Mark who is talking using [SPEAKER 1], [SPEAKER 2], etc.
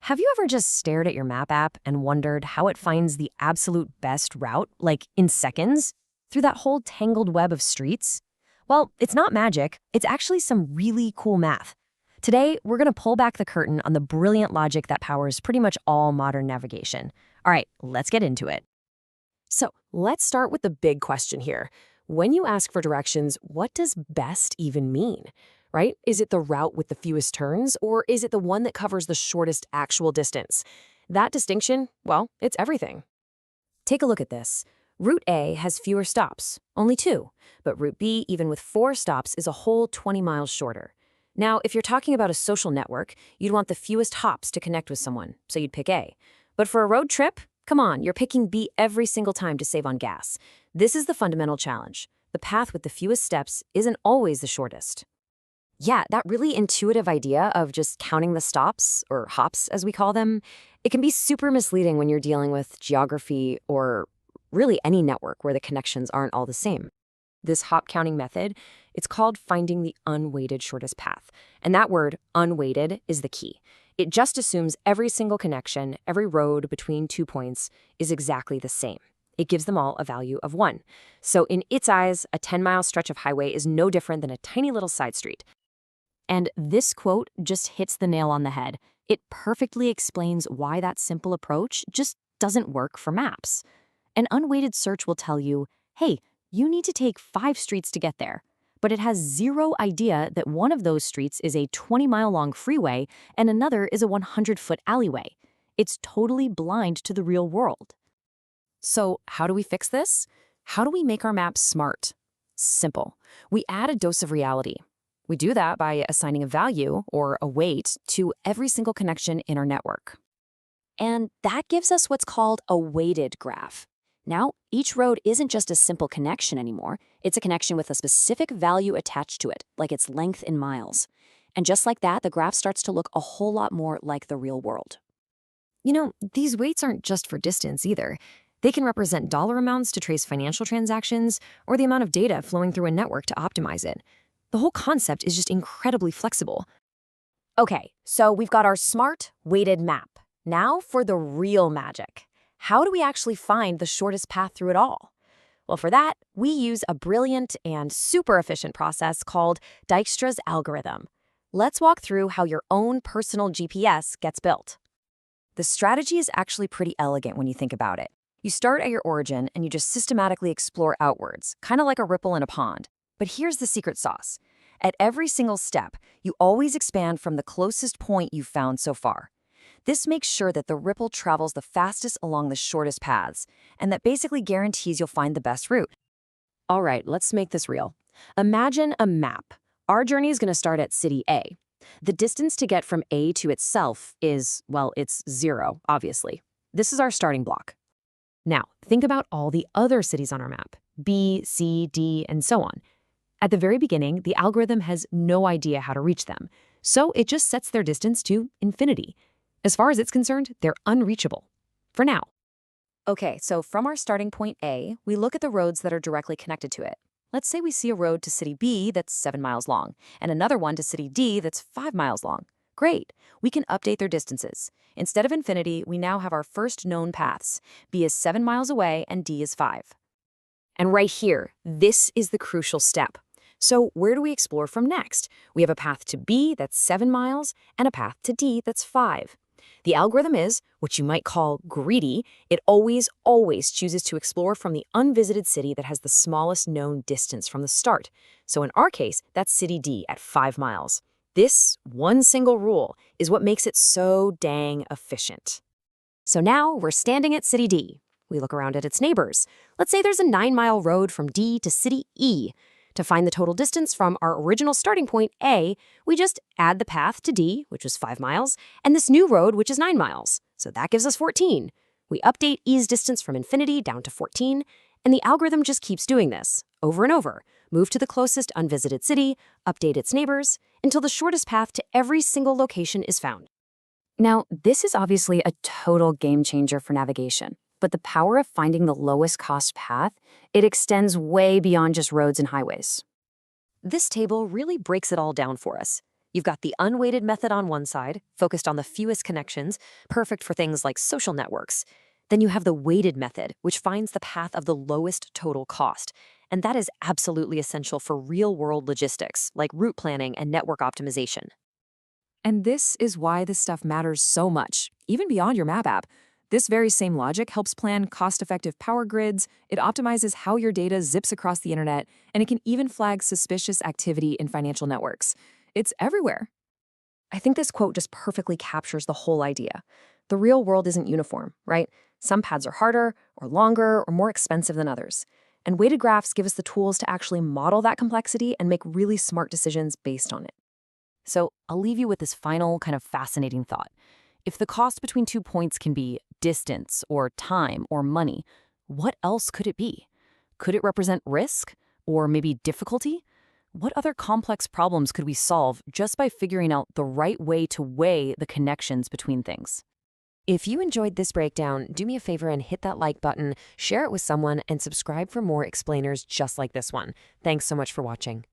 [SPEAKER 1] Have you ever just stared at your map app and wondered how it finds the absolute best route, like in seconds, through that whole tangled web of streets? Well, it's not magic. It's actually some really cool math. Today, we're going to pull back the curtain on the brilliant logic that powers pretty much all modern navigation. All right, let's get into it. So, let's start with the big question here. When you ask for directions, what does best even mean? Right? Is it the route with the fewest turns, or is it the one that covers the shortest actual distance? That distinction, well, it's everything. Take a look at this. Route A has fewer stops, only 2, but Route B, even with 4 stops, is a whole 20 miles shorter. Now, if you're talking about a social network, you'd want the fewest hops to connect with someone, so you'd pick A. But for a road trip, come on, you're picking B every single time to save on gas. This is the fundamental challenge. The path with the fewest steps isn't always the shortest. Yeah, that really intuitive idea of just counting the stops, or hops as we call them, it can be super misleading when you're dealing with geography or really any network where the connections aren't all the same. This hop counting method, it's called finding the unweighted shortest path. And that word, unweighted, is the key. It just assumes every single connection, every road between 2 points is exactly the same. It gives them all a value of 1. So in its eyes, a 10-mile stretch of highway is no different than a tiny little side street. And this quote just hits the nail on the head. It perfectly explains why that simple approach just doesn't work for maps. An unweighted search will tell you, hey, you need to take 5 streets to get there. But it has zero idea that one of those streets is a 20-mile-long freeway and another is a 100-foot alleyway. It's totally blind to the real world. So how do we fix this? How do we make our maps smart? Simple. We add a dose of reality. We do that by assigning a value, or a weight, to every single connection in our network. And that gives us what's called a weighted graph. Now, each road isn't just a simple connection anymore. It's a connection with a specific value attached to it, like its length in miles. And just like that, the graph starts to look a whole lot more like the real world. You know, these weights aren't just for distance either. They can represent dollar amounts to trace financial transactions, or the amount of data flowing through a network to optimize it. The whole concept is just incredibly flexible. Okay, so we've got our smart, weighted map. Now for the real magic. How do we actually find the shortest path through it all? Well, for that, we use a brilliant and super efficient process called Dijkstra's Algorithm. Let's walk through how your own personal GPS gets built. The strategy is actually pretty elegant when you think about it. You start at your origin and you just systematically explore outwards, kind of like a ripple in a pond. But here's the secret sauce. At every single step, you always expand from the closest point you've found so far. This makes sure that the ripple travels the fastest along the shortest paths, and that basically guarantees you'll find the best route. All right, let's make this real. Imagine a map. Our journey is going to start at city A. The distance to get from A to itself is, well, it's 0, obviously. This is our starting block. Now, think about all the other cities on our map, B, C, D, and so on. At the very beginning, the algorithm has no idea how to reach them, so it just sets their distance to infinity. As far as it's concerned, they're unreachable. For now. Okay, so from our starting point A, we look at the roads that are directly connected to it. Let's say we see a road to city B that's 7 miles long, and another one to city D that's 5 miles long. Great, we can update their distances. Instead of infinity, we now have our first known paths. B is 7 miles away and D is 5. And right here, this is the crucial step. So where do we explore from next? We have a path to B that's 7 miles and a path to D that's 5. The algorithm is, what you might call greedy. It always chooses to explore from the unvisited city that has the smallest known distance from the start. So in our case, that's city D at 5 miles. This one single rule is what makes it so dang efficient. So now we're standing at city D. We look around at its neighbors. Let's say there's a 9-mile road from D to city E. To find the total distance from our original starting point, A, we just add the path to D, which was 5 miles, and this new road, which is 9 miles. So that gives us 14. We update E's distance from infinity down to 14, and the algorithm just keeps doing this, over and over. Move to the closest unvisited city, update its neighbors, until the shortest path to every single location is found. Now, this is obviously a total game changer for navigation. But the power of finding the lowest cost path, it extends way beyond just roads and highways. This table really breaks it all down for us. You've got the unweighted method on one side, focused on the fewest connections, perfect for things like social networks. Then you have the weighted method, which finds the path of the lowest total cost. And that is absolutely essential for real-world logistics, like route planning and network optimization.
[SPEAKER 2] And this is why this stuff matters so much, even beyond your map app. This very same logic helps plan cost-effective power grids, it optimizes how your data zips across the internet, and it can even flag suspicious activity in financial networks. It's everywhere.
[SPEAKER 1] I think this quote just perfectly captures the whole idea. The real world isn't uniform, right? Some paths are harder, or longer, or more expensive than others. And weighted graphs give us the tools to actually model that complexity and make really smart decisions based on it. So I'll leave you with this final kind of fascinating thought. If the cost between 2 points can be distance or time or money, what else could it be? Could it represent risk or maybe difficulty? What other complex problems could we solve just by figuring out the right way to weigh the connections between things? If you enjoyed this breakdown, do me a favor and hit that like button, share it with someone, and subscribe for more explainers just like this one. Thanks so much for watching.